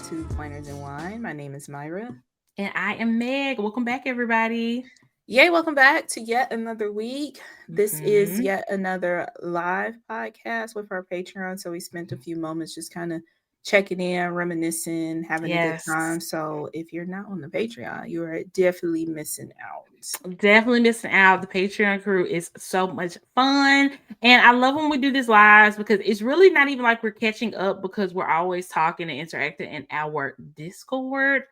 to Pointers and Wine. My name is Myra. And I am Meg. Welcome back, everybody. Yay, welcome back to yet another week. This is Mhm. yet another live podcast with our Patreon. So we spent a few moments just kind of checking in, reminiscing, having a good Yes, time. So if you're not on the Patreon, you are definitely missing out. definitely missing out. The Patreon crew is so much fun. And I love when we do these lives because it's really not even like we're catching up because we're always talking and interacting in our Discord,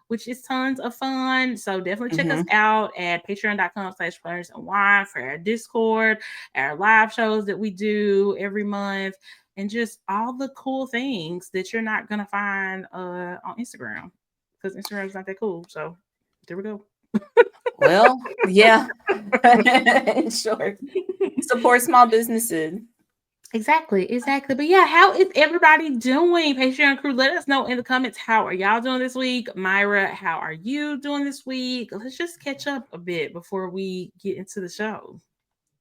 which is tons of fun. So definitely check us Mm-hmm. out at patreon.com/planners and wine for our Discord, our live shows that we do every month, and just all the cool things that you're not gonna find on Instagram. Because Instagram's not that cool. So there we go. Well, yeah. In short, support small businesses. Exactly. But yeah, how is everybody doing? Patreon crew, let us know in the comments. How are y'all doing this week? Myra, how are you doing this week? Let's just catch up a bit before we get into the show.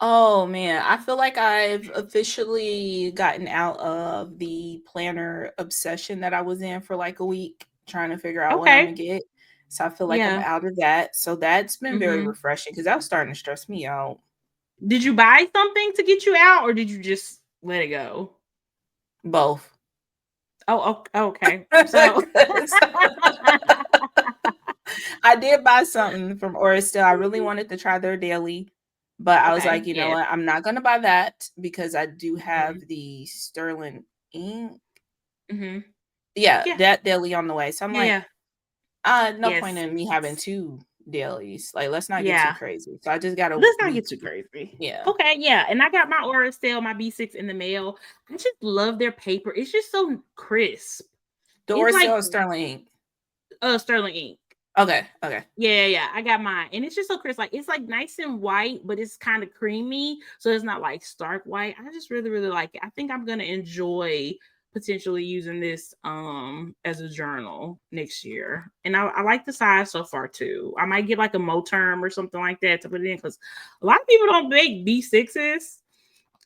Oh man, I feel like I've officially gotten out of the planner obsession that I was in for like a week, trying to figure out what I'm Okay. gonna get. So I feel like I'm Yeah. out of that. So that's been very hmm refreshing because that was starting to stress me out. Did you buy something to get you out, or did you just let it go? Both. Okay. So, 'Cause I did buy something from Oristel. I really wanted to try their daily, but I was okay. like, you know Yes. what? I'm not gonna buy that because I do have hmm the Sterling ink. hmm Yeah, Yeah. that daily on the way. So I'm Yeah. like, Yeah. no point Yes. in me having two dailies. Like, let's not get too Yeah. crazy. So I just got a Let's not get week. too crazy. Yeah. Okay, yeah. And I got my Aura still, my B6 in the mail. I just love their paper. It's just so crisp. The It's like Orso Sterling ink. sterling ink. Okay. Okay. Yeah. I got mine. And it's just so crisp. Like it's like nice and white, but it's kind of creamy. So it's not like stark white. I just really like it. I think I'm gonna enjoy potentially using this as a journal next year. And I like the size so far too. I might get like a Moterm or something like that to put it in because a lot of people don't make B6s.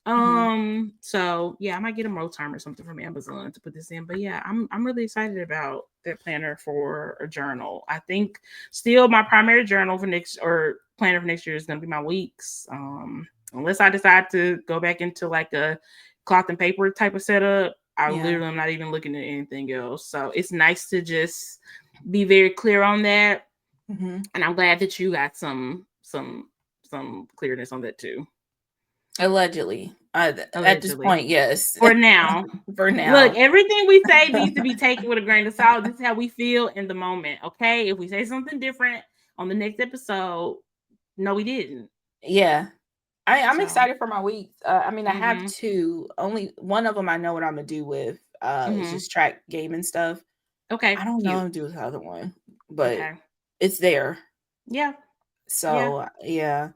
Hmm. So yeah, I might get a Moterm or something from Amazon to put this in. But yeah, I'm really excited about that planner for a journal. I think still my primary journal for next or planner for next year is gonna be my weeks. Unless I decide to go back into like a cloth and paper type of setup, I Yeah. literally am not even looking at anything else. So it's nice to just be very clear on that. Hmm. And I'm glad that you got some clearness on that too. Allegedly. At this Allegedly. point, yes. For now. For Look, now. everything we say needs to be taken with a grain of salt. This is how we feel in the moment. Okay. If we say something different on the next episode, no, we didn't. Yeah. I'm So, excited for my weeks. I mean, I have mm-hmm, two. Only one of them I know what I'm gonna do with. Is mm-hmm. just track gaming stuff. I Okay. don't know Cute. what to do with the other one, but Okay. it's there. Yeah. Yeah. So yeah,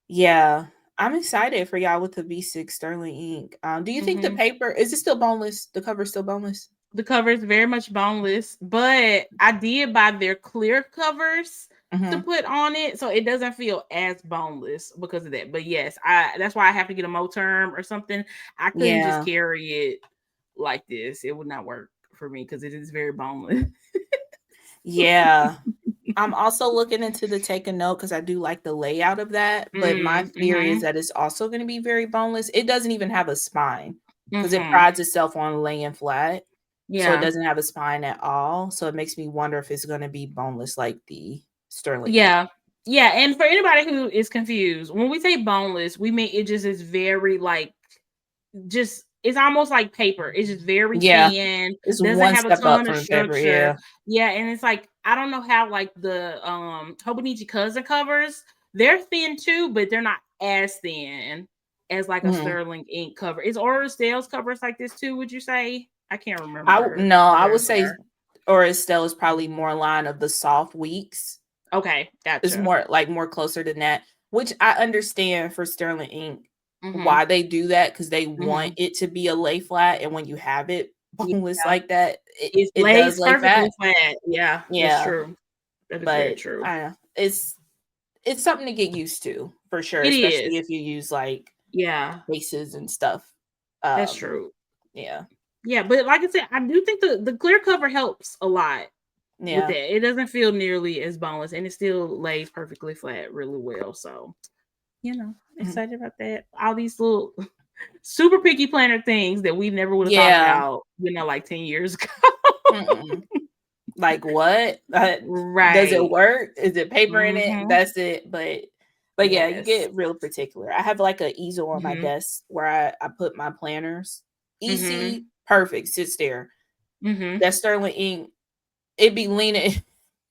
yeah. I'm excited for y'all with the V6 Sterling ink. Do you think the Mm-hmm. paper is it still boneless? The cover's still boneless? The cover is very much boneless, but I did buy their clear covers to Hmm. put on it, so it doesn't feel as boneless because of that. But yes, I that's why I have to get a Moterm or something. I couldn't just Yeah, carry it like this. It would not work for me because it is very boneless. yeah. I'm also looking into the take a note because I do like the layout of that. But my theory is Mm-hmm. that it's also going to be very boneless. It doesn't even have a spine because it Mm-hmm. prides itself on laying flat. So it Yeah. doesn't have a spine at all. So it makes me wonder if it's going to be boneless like the Sterling ink. Yeah. Yeah. And for anybody who is confused, when we say boneless, we mean it just is very like just it's almost like paper. It's just very Yeah, thin, it's doesn't one have a step up ton of from the paper. structure. Yeah. Yeah, and it's like I don't know how like the Hobonichi cousin covers, they're thin too, but they're not as thin as like a Mhm. sterling ink cover. Is Aura Sales covers like this too, would you say? I can't remember No, how I would theirs say are. or Estelle is probably more line of the soft weeks. Okay, It's gotcha. more like more closer than that, which I understand for Sterling ink Mm-hmm. why they do that because they want Mm-hmm. it to be a lay flat, and when you have it boneless Yeah. like that, It it does lays lay perfectly flat. flat. Yeah, that's Yeah, true. That is very but true. I don't know. It's something to get used to for sure, It especially is. if you use like Yeah, bases and stuff. that's Um, true. yeah. Yeah, but like I said, I do think the clear cover helps a lot with Yeah. that. It doesn't feel nearly as boneless, and it still lays perfectly flat really well. So, I'm Mhm. excited about that. All these little super picky planner things that we never would have thought Yeah. about, like 10 years ago. Mm-mm. Like what? Does it Right. work? Is it paper in it? Mm-hmm. That's it. But yeah, you Yes. get real particular. I have like an easel on my Mm-hmm. desk where I put my planners. Mm-hmm. Easy, perfect, sits there. Mm-hmm. That sterling ink, it be leaning.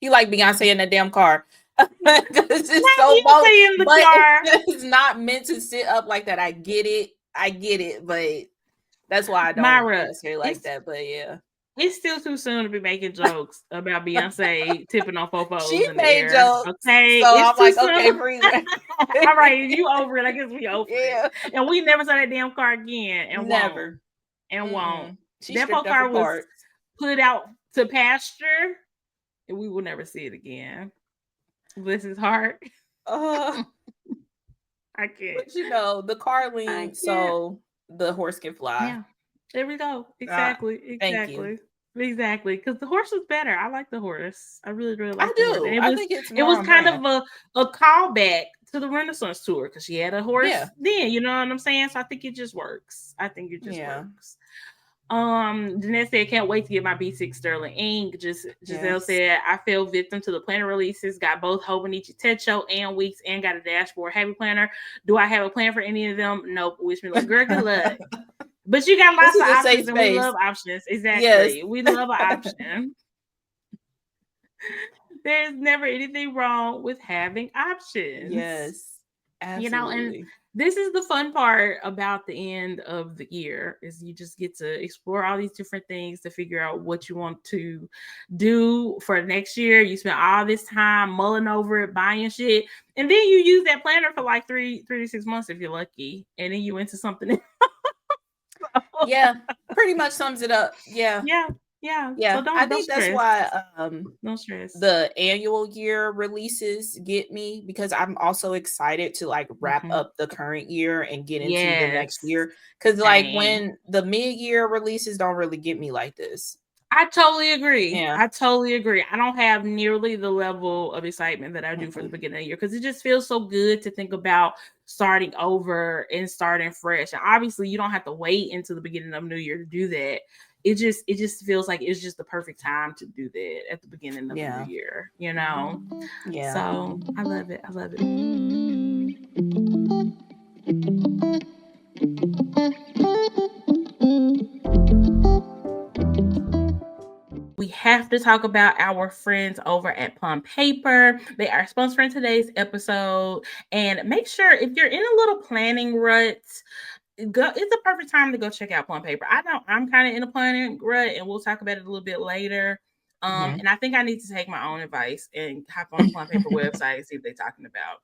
You like Beyonce in that damn car. Because it's so bold, Beyonce in the but car. it's not meant to sit up like that. I get it. I get it, but that's why I don't Myra, illustrate like it's that. But yeah. it's still too soon to be making jokes about Beyonce tipping on She fofos in the made air. jokes. Okay, So it's I'm too like, soon. okay, breathe. All right, if you over it, I guess we over it. Yeah. And we never saw that damn car again, and won't, Never. and won't. Mm-mm. She That poor stripped up her car was parts. put out to pasture, and we will never see it again. Bless his heart. Uh, I can't. but the car I leans can't. so the horse can fly. Yeah. There we go. Ah, Exactly. thank you. Exactly. Exactly. Because the horse was better. I like the horse. I really, really I like the horse. And do. it I was think it's it more was on kind brand. of a callback to the Renaissance tour because she had a Yeah. horse then, you know what I'm saying? So I think it just works. I think it just Yeah. works. Jeanette said, can't wait to get my B6 Sterling ink. Giselle Yes. said, I fell victim to the planner releases, got both Hobonichi Techo and Weeks, and got a dashboard happy planner. Do I have a plan for any of them? Nope. Wish me luck. Girl, good luck. But you got This lots is of a safe options, and we space. love options. Yes. Exactly. We love an option. There's never anything wrong with having options. Yes. And Absolutely. this is the fun part about the end of the year is you just get to explore all these different things to figure out what you want to do for next year. You spend all this time mulling over it, buying shit, and then you use that planner for like 3 to 6 months if you're lucky, and then you into something else. Yeah. Pretty much sums it up. Yeah. Yeah, yeah. So Yeah. I don't think that's stress. why No stress. the annual year releases get me because I'm also excited to like wrap Mhm. up the current year and get into the next Yes. year. Cause like Same. when the mid-year releases don't really get me like this. I totally agree. Yeah. I totally agree. I don't have nearly the level of excitement that I do for the Mm-mm. beginning of the year because it just feels so good to think about starting over and starting fresh. And obviously, you don't have to wait until the beginning of New Year to do that. It just feels like it's just the perfect time to do that at the beginning of a new Yeah. year, Yeah. So I love it. I love it. We have to talk about our friends over at Plum Paper. They are sponsoring today's episode. And make sure if you're in a little planning rut, it's a perfect time to go check out Plum Paper. I know I'm kind of in a planning rut, and we'll talk about it a little bit later. Mhm. And I think I need to take my own advice and hop on the Plum Paper website and see what they're talking about.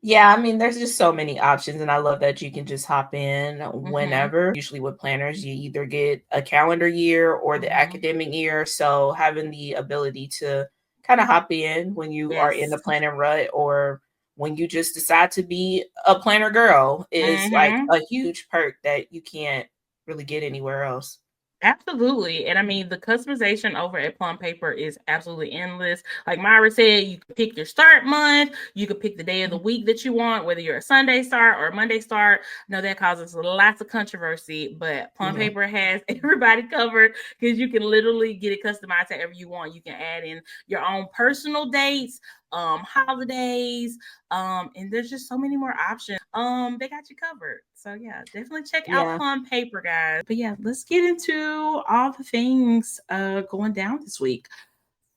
Yeah, I mean, there's just so many options, and I love that you can just hop in Mm-hmm. whenever. Usually, with planners, you either get a calendar year or the Mm-hmm. academic year. So, having the ability to kind of hop in when you are in Yes. the planner rut or when you just decide to be a planner girl is like Mm-hmm. a huge perk that you can't really get anywhere else. Absolutely. And I mean, the customization over at Plum Paper is absolutely endless. Like Myra said, you can pick your start month, you can pick the day of the week that you want, whether you're a Sunday start or a Monday start. I know that causes lots of controversy, but Plum Yeah. Paper has everybody covered because you can literally get it customized however you want. You can add in your own personal dates, holidays, and there's just so many more options. They got you covered. So yeah, definitely check out Yeah. Plum Paper, guys. But yeah, let's get into all the things going down this week.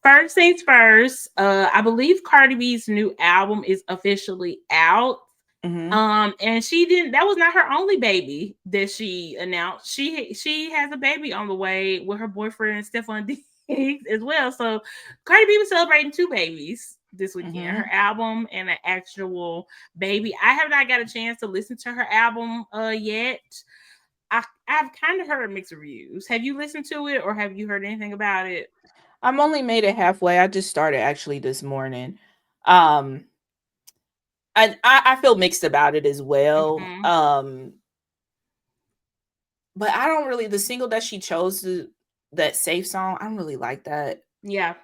First things first, I believe Cardi B's new album is officially out. Hmm. And she didn't. That was not her only baby that she announced. She has a baby on the way with her boyfriend Stefan Diggs as well. So Cardi B was celebrating two babies this weekend: her Hmm. album and an actual baby. I have not got a chance to listen to her album yet. I've kind of heard mixed reviews. Have you listened to it, or have you heard anything about it? I'm only made it halfway. I just started actually this morning. Um, I feel mixed about it as well. Mm-hmm. but I don't really the single that she chose that safe song, I don't really like that. Yeah.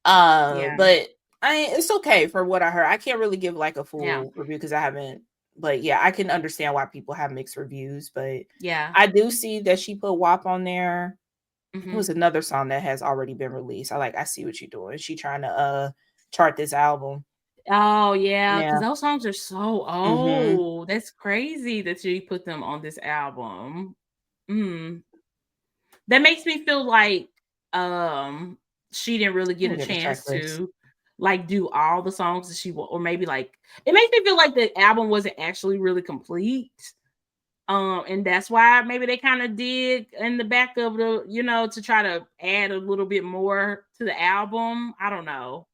Yeah. But it's okay for what I heard. I can't really give like a Yeah. full review because I haven't. But yeah, I can understand why people have mixed reviews. But Yeah. I do see that she put WAP on there. It Hmm. was another song that has already been released. I see what you're doing. She trying to chart this album. Oh yeah, because Yeah. those songs are so Mm-hmm. old. That's crazy that you put them on this album. Mm. That makes me feel like she didn't really get a Look at the track chance list. to like do all the songs that she or maybe like it makes me feel like the album wasn't actually really complete. And that's why maybe they kind of did in the back of to try to add a little bit more to the album. I don't know.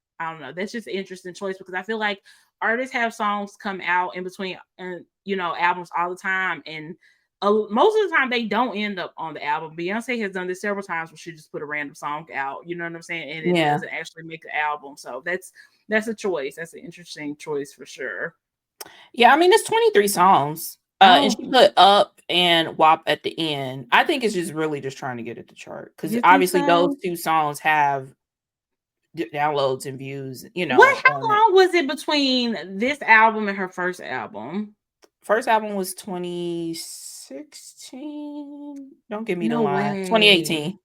That's just an interesting choice because I feel like artists have songs come out in between and albums all the time, and most of the time they don't end up on the album. Beyonce has done this several times where she just put a random song out, you know what I'm saying, and it Yeah. doesn't actually make the album. So that's a choice. That's an interesting choice for sure. Yeah, I mean it's 23 songs. And she Oh, put Up and WAP at the end. I think it's just really just trying to get it to chart because you think obviously those so? two songs have downloads and views, What? How on it. long was it between this album and her first album? First album was 2016. Don't give me the No line. way. 2018.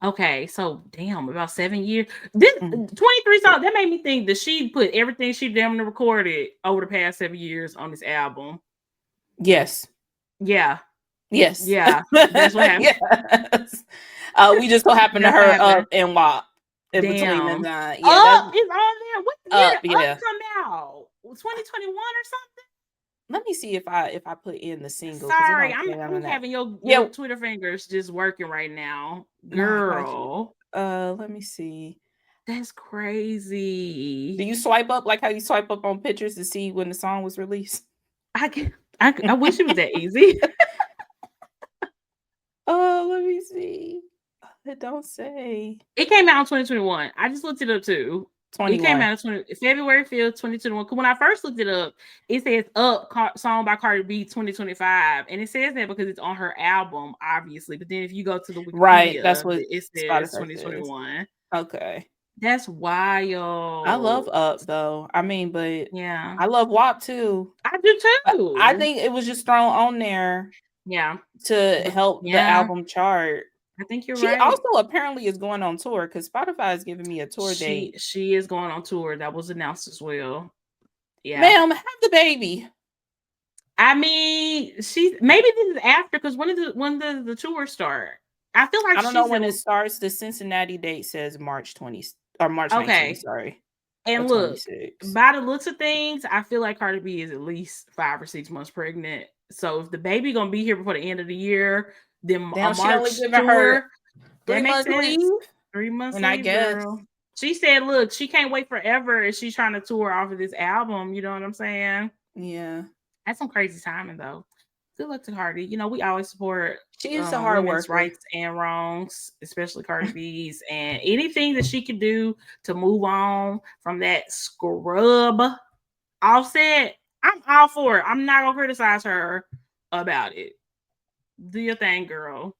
Okay, so damn, about 7 years. This Mm. 23 songs, that made me think that she put everything she damn near recorded over the past 7 years on this album. Yes. Yeah, Yes. yeah, that's what happened. Yes. We just so happen to That's what her Up happened. and WAP in between the Damn. nine. Yeah, that's Up is on there. What year Up. did Up Yeah. come out? 2021 or something? Let me see if I put in the single because it Sorry, don't I'm say none of I'm that. having your Yeah. Twitter fingers just working right now. No, I got you. Girl. Let me see. That's Do crazy. you swipe up like how you swipe up on pictures to see when the song was released? I can I wish it was that easy. Oh, let me see. It don't say It came out in 2021. I just looked it up too. It came 21. out in February 5th, 2021. Because when I first looked it up, it says Up song by Cardi B 2025. And it says that because it's on her album, obviously. But then if you go to the Right, that's Wikipedia, what it says Spotify says. 2021. Okay. That's I love wild. Up though. I mean, but Yeah. I love WAP too. I do But I too. think it was just thrown on there Yeah. to But help the yeah, album chart. I think you're She right. also apparently is going on tour because Spotify is giving me a tour She date. she is going on tour. That was announced as well. Yeah. Ma'am, have the baby. I mean, she maybe this is after because when does the tour start? I feel like I don't know she's when in it starts. The Cincinnati date says March 20 or March 19th, okay. sorry, And of look, 26. by the looks of things, I feel like Cardi B is at least 5 or 6 months pregnant. So if the baby gonna be here before the end of the year, then a Damn, she only March giving her tour, that 3 makes months sense. leave? 3 months And I leave, guess, girl. She said, look, she can't wait forever and she's trying to tour off of this album. You know what I'm saying? yeah. That's some crazy timing though. Good luck to Cardi. We always support She is a hard women's worker. rights and wrongs, especially Cardi B's, and anything that she could do to move on from that scrub Offset. I'm all for it. I'm not gonna criticize her about it. Do your thing, girl.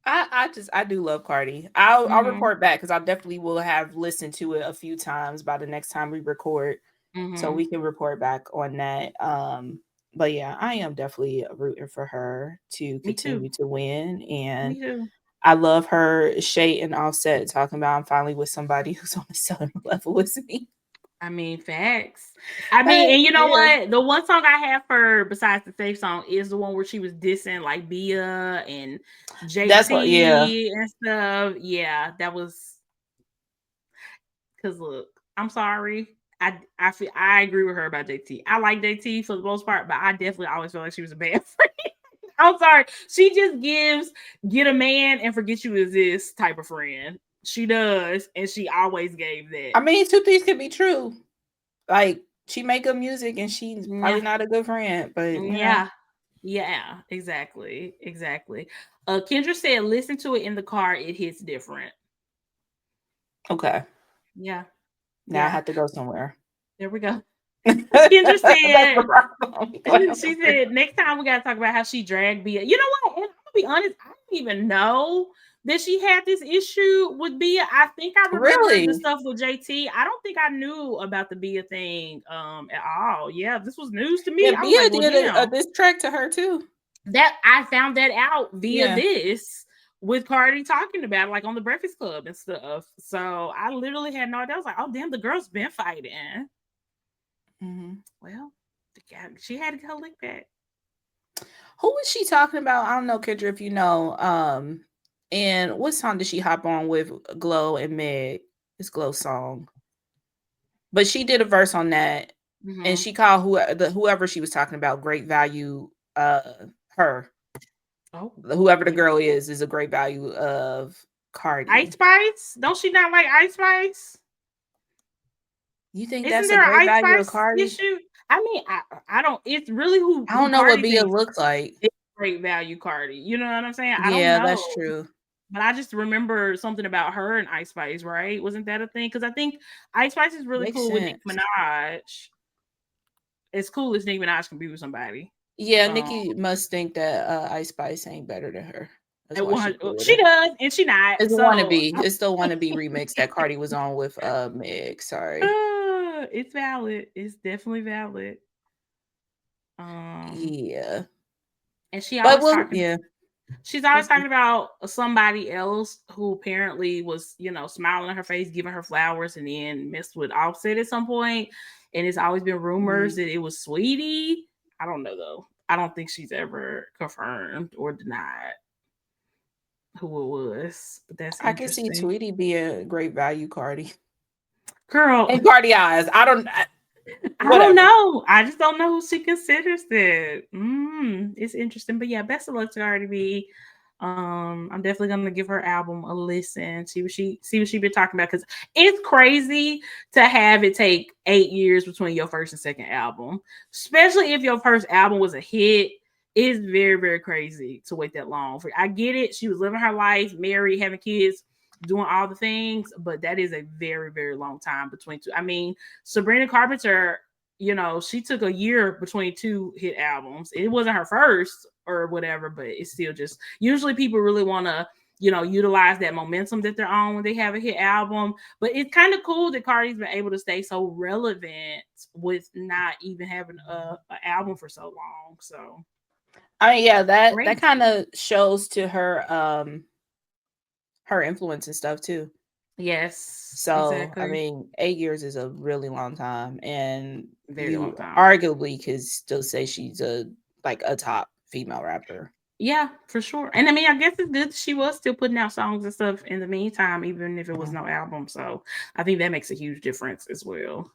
I do love Cardi. I'll Mm-hmm. report back because I definitely will have listened to it a few times by the next time we record, so Mm-hmm. we can report back on that. But yeah, I am definitely rooting for her to Me too. continue to win, and Me too. I love her Shay and Offset talking about I'm finally with somebody who's on the same level as me. I mean, facts. I mean, and you know Yeah, what? The one song I have for her besides the safe song is the one where she was dissing like Bia and that's what. Yeah, JT and stuff. Yeah, that was because look, I'm sorry. I agree with her about JT. I like JT for the most part, but I definitely always felt like she was a bad friend. I'm sorry. She just get a man and forget you exist type of friend. She does, and she always gave that. I mean, two things could be true. Like she make good music, and she's Yeah, probably not a good friend, but yeah, yeah. Exactly, exactly. Kendra said, "Listen to it in the car. It hits different." okay. Yeah, Now I yeah. have to go somewhere. There we go. Kendra That's the said, problem. she said, next time we gotta talk about how she dragged Bia. You know what? And be honest, I didn't even know that she had this issue with Bia. I think I remember the Really? stuff with JT. I don't think I knew about the Bia thing at all. Yeah, this was news to Yeah, me. I was Bia like, well, did a damn. diss track to her too. That I found that out via Yeah. this with Cardi talking about it, like on the Breakfast Club and stuff. So I literally had no idea. I was like, oh damn, the girl's been fighting. Mm-hmm. Well, she had to go lick back. Who was she talking about? I don't know, Kendra, if you know. And what song did she hop on with Glow and Meg? It's Glow song. But she did a verse on that, and Mm-hmm. she called whoever she was talking about great value. Her Oh, whoever the yeah. girl is a great value of Ice Cardi. Spice? Don't she not like Ice Spice? You think Isn't that's a there an great Ice value of Spice Cardi? issue? I mean, I don't. It's really I who don't know what Cardi Bia thinks looks like. is great value Cardi. You know what I'm saying? I don't Yeah, know, that's true. but I just remember something about her and Ice Spice, right? Wasn't that a thing? Because I think Ice Spice is really Makes cool with Nicki sense. Minaj. As cool as Nicki Minaj can be with somebody. Yeah, Um, Nikki must think that Ice Spice ain't better than her. That's at why she 100, cool with she her. does, and she not. It's the So wannabe. It's the wannabe remix that Cardi was on with Meg. Sorry. it's valid. It's definitely valid. Um, Yeah. and she But always well, talking. yeah. She's always What's talking about somebody else who apparently was, smiling on her face, giving her flowers, and then messed with Offset at some point. And it's always been rumors mm, that it was Sweetie. I don't know though. I don't think she's ever confirmed or denied who it was. But that's I can see interesting. Tweety be a great value Cardi. Girl, And Cardi eyes. I don't Whatever. know. I just don't know who she considers that. It's interesting. But yeah, best of luck to Cardi B. I'm definitely gonna give her album a listen. See what she been talking about because it's crazy to have it take 8 years between your first and second album, especially if your first album was a hit. It's very very crazy to wait that long. I get it. She was living her life, married, having kids, doing all the things, but that is a very very long time between two. I mean, Sabrina Carpenter, she took a year between two hit albums. It wasn't her first or whatever, but it's still just usually people really want to, utilize that momentum that they're on when they have a hit album. But it's kind of cool that Cardi's been able to stay so relevant with not even having a album for so long. So I mean, yeah, that great. kind of shows to her influence and stuff too. Yes, So, I exactly. mean, 8 years is a really long time, and Very long you time. arguably could still say she's a top female rapper. Yeah, for sure. And I mean, I guess it's good she was still putting out songs and stuff in the meantime, even if it was Mhm. no album. So I think that makes a huge difference as well.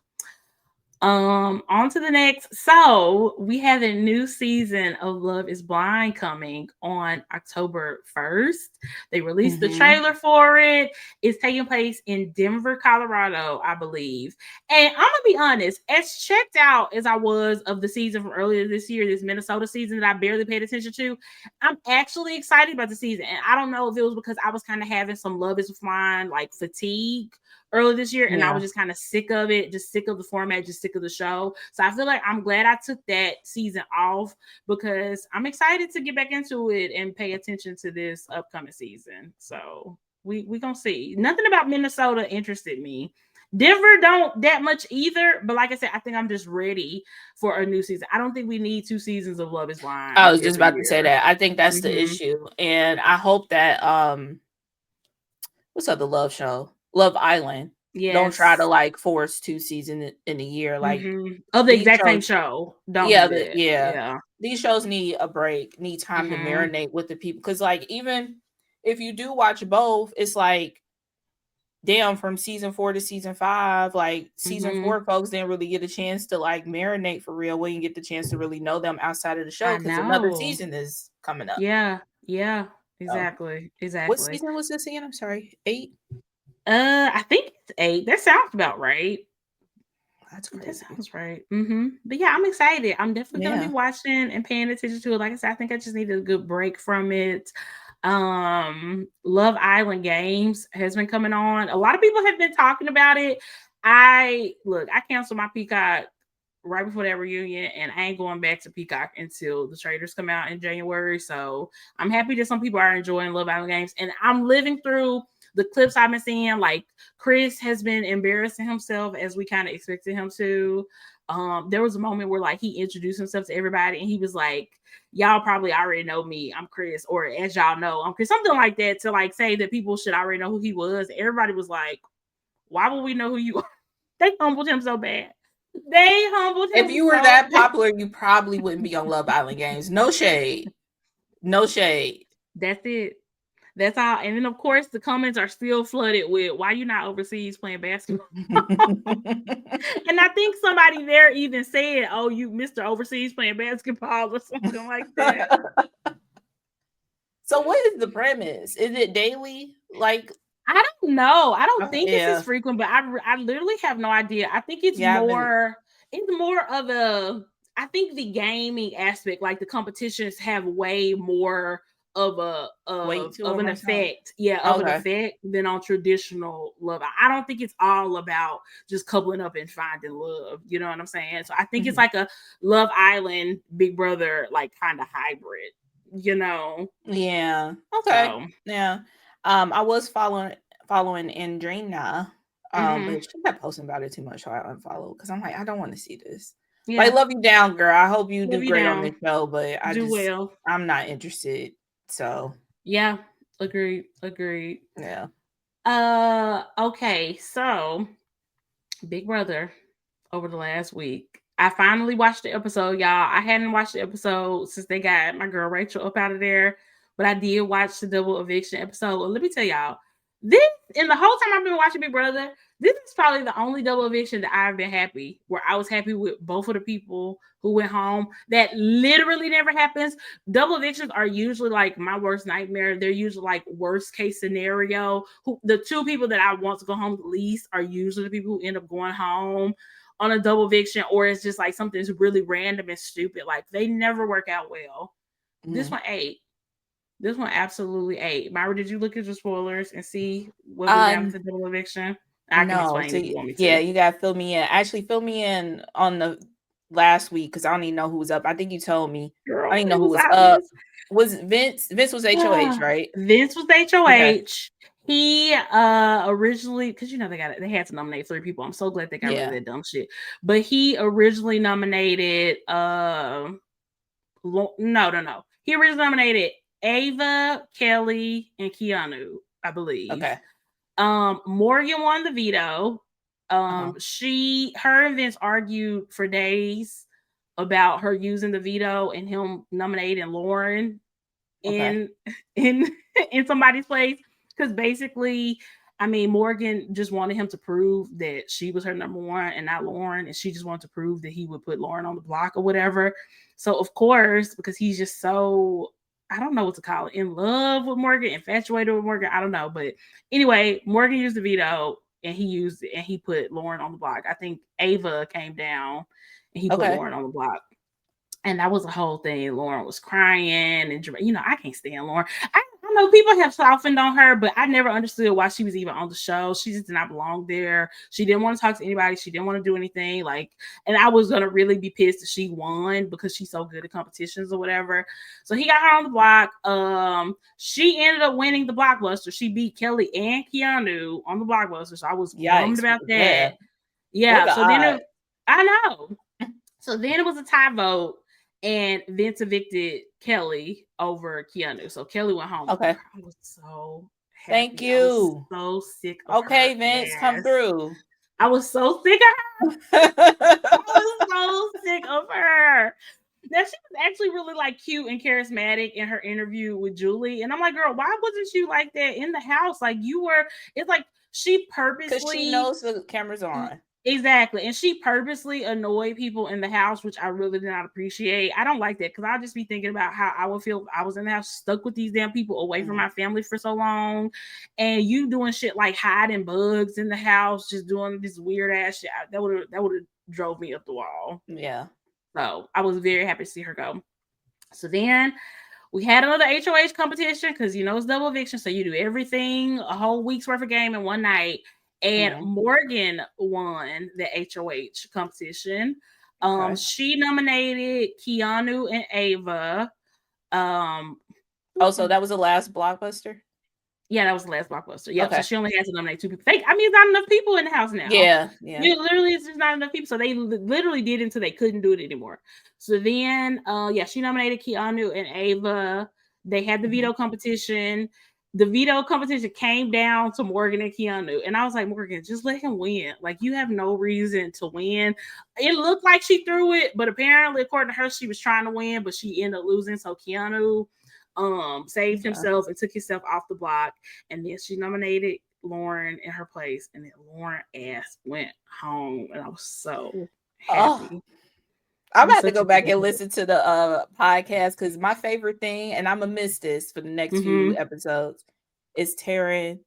On to the next. So we have a new season of Love is Blind coming on October 1st. They released the Mhm. trailer for it. It's taking place in Denver, Colorado, I believe. And I'm gonna be honest, as checked out as I was of the season from earlier this year, this Minnesota season that I barely paid attention to, I'm actually excited about the season. And I don't know if it was because I was kind of having some Love is Blind like fatigue early this year, and I Yeah. was just kind of sick of it, just sick of the format, just sick of the show. So I feel like I'm glad I took that season off because I'm excited to get back into it and pay attention to this upcoming season. So we gonna see. Nothing about Minnesota interested me. Denver don't that much either, but like I said, I think I'm just ready for a new season. I don't think we need 2 seasons of Love is I Blind was just every about to say year. that. I think that's the Mm-hmm. issue, and I hope that what's the love show? Love Island. Don't try to Yes. force 2 seasons in a year. Like Mm-hmm. Of the these exact same shows, show. Don't yeah, do that. yeah. Yeah. These shows need a break, need time to Mm-hmm. marinate with the people. Because even if you do watch both, it's like damn, from season 4 to season 5, like season Mm-hmm. 4, folks didn't really get a chance to marinate for real. We didn't get the chance to really know them outside of the show I because another know. season is coming up. Yeah. Yeah. So, Exactly. what Exactly. season was this again? I'm sorry, 8. I think it's 8. That sounds about right. That's That crazy. sounds right. But yeah, I'm excited. I'm definitely gonna be Yeah. watching and paying attention to it. Like I said, I think I just needed a good break from it. Love Island Games has been coming on. A lot of people have been talking about it. I canceled my Peacock right before that reunion, and I ain't going back to Peacock until the trailers come out in January. So I'm happy that some people are enjoying Love Island Games, and I'm living through the clips I've been seeing. Like Chris has been embarrassing himself as we kind of expected him to. There was a moment where like he introduced himself to everybody, and he was like, "Y'all probably already know me. I'm Chris," or "As y'all know, I'm Chris," something like that, to like say that people should already know who he was. Everybody was like, "Why would we know who you are?" They humbled him so bad. They humbled him If you were so that bad. popular, you probably wouldn't be on Love Island Games. No shade. No shade. That's it. That's all. And then of course the comments are still flooded with, "Why you not overseas playing basketball?" And I think somebody there even said, "Oh, you Mr. Overseas playing basketball," or something like that. So what is the premise? Is it daily? Like, I don't know. I don't think it's as yeah. frequent, but I literally have no idea. I think it's Yeah, I've been more of a, I think the gaming aspect, like the competitions have way more of a weight to of them an or something. effect, yeah, of an Okay. effect than on traditional Love. I don't think it's all about just coupling up and finding love. You know what I'm saying? So I think it's Mhm. like a Love Island Big Brother like kind of hybrid. You know, Yeah. Okay. so. Yeah. I was following Andrina, Mhm. but she kept posting about it too much, so I unfollowed because I'm like, I don't want to see this. Like, Yeah, love you down, girl. I hope you do love you great on this down. show, but Do well. I'm not interested. So Yeah, agreed. Agreed. yeah. Okay, so Big Brother over the last week. I finally watched the episode, y'all. I hadn't watched the episode since they got my girl Rachel up out of there, but I did watch the double eviction episode. Well, let me tell y'all, this, in the whole time I've been watching Big Brother, this is probably the only double eviction that I've been happy, where I was happy with both of the people who went home. That literally never happens. Double evictions are usually like my worst nightmare. They're usually like worst case scenario. The two people that I want to go home the least are usually the people who end up going home on a double eviction, or it's just like something's really random and stupid. Like they never work out well. This Mhm. one ate. This one absolutely ate. Myra, did you look at your spoilers and see what went down Uh, with the double eviction? I can no. explain So if you want me yeah, to. you gotta fill me in. Actually, fill me in on the last week because I don't even know who was up. I think you told me. I Girl, don't even know it who was was up. obvious. Was Vince? Vince was HOH, right? Vince was Okay. HOH. He originally, because you know they had to nominate 3 people. I'm so glad they got rid of Yeah. that dumb shit. But he originally nominated no. He originally nominated Ava, Kelly, and Keanu, I believe. Okay. Morgan won the veto. Uh-huh. Her and Vince argued for days about her using the veto and him nominating Lauren Okay. in in in somebody's place, because basically, I mean, Morgan just wanted him to prove that she was her number one and not Lauren, and she just wanted to prove that he would put Lauren on the block or whatever. So of course, because he's just so, I don't know what to call it, in love with Morgan, infatuated with Morgan, I don't know, but anyway, Morgan used the veto and he put Lauren on the block. I think Ava came down and he put Okay. Lauren on the block. And that was a whole thing. Lauren was crying, and I can't stand Lauren. I know people have softened on her, but I never understood why she was even on the show. She just did not belong there. She didn't want to talk to anybody. She didn't want to do anything. Like, and I was gonna really be pissed if she won because she's so good at competitions or whatever. So he got her on the block. She ended up winning the blockbuster. She beat Kelly and Keanu on the blockbuster. So I was bummed Yikes. about that. Yeah. What are Yeah. the So then odds? I know. So then it was a tie vote, and Vince evicted Kelly over Keanu. So Kelly went home. Okay. I was so Thank happy. I was you. so sick of Okay, her Vince, come ass. through. I was so sick of her. I was so sick of her. Now she was actually really like cute and charismatic in her interview with Julie. And I'm like, girl, why wasn't you like that in the house? Like you were, it's like she Because she purposely. knows the camera's on. Exactly. And she purposely annoyed people in the house, which I really did not appreciate. I don't like that because I'll just be thinking about how I would feel if I was in the house stuck with these damn people away from Mhm. my family for so long. And you doing shit like hiding bugs in the house, just doing this weird ass shit. That would have drove me up the wall. Yeah. So I was very happy to see her go. So then we had another HOH competition because it's double eviction, so you do everything, a whole week's worth of game in one night. And Mhm. Morgan won the HOH competition. Okay. She nominated Keanu and Ava. Oh, so that was the last blockbuster? Yeah, that was the last blockbuster. Yep. So Okay. she only had to nominate 2 people. I mean, it's not enough people in the house now. Yeah, yeah. Literally, it's just not enough people. So they literally did it until they couldn't do it anymore. So then, yeah, she nominated Keanu and Ava. They had the veto competition. The veto competition came down to Morgan and Keanu. And I was like, Morgan, just let him win. Like, you have no reason to win. It looked like she threw it, but apparently, according to her, she was trying to win, but she ended up losing. So Keanu saved himself and took himself off the block. And then she nominated Lauren in her place, and then Lauren ass went home, and I was so Oh, happy. I'm It was about to such go a back good and listen to the podcast because my favorite thing, and I'm gonna miss this for the next few episodes, is Taryn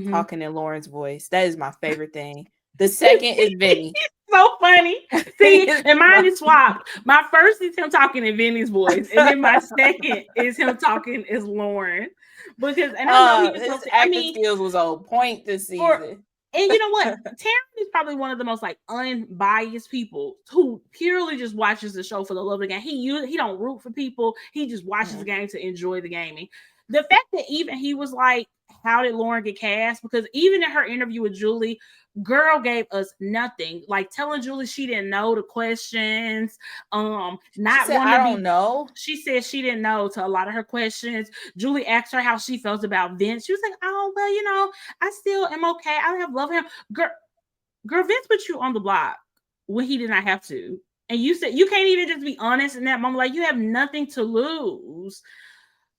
talking in Lauren's voice. That is my favorite thing. The second is Vinny. So funny. See, It's and mine is funny. swapped. My first is him talking in Vinny's voice, and then my second is him talking as Lauren. Because, and I know he was His supposed to, I acting mean, skills was on point this for season. and you know what? Taryn is probably one of the most like unbiased people who purely just watches the show for the love of the game. He don't root for people. He just watches the game to enjoy the gaming. The fact that even he was like, how did Lauren get cast? Because even in her interview with Julie, girl gave us nothing. Like telling Julie she didn't know the questions. She Not said, wanting I to don't be. know. She said she didn't know to a lot of her questions. Julie asked her how she felt about Vince. She was like, oh, well, you know, I still am okay. I have love him. Girl, Vince put you on the block when he did not have to. And you said you can't even just be honest in that moment. Like you have nothing to lose.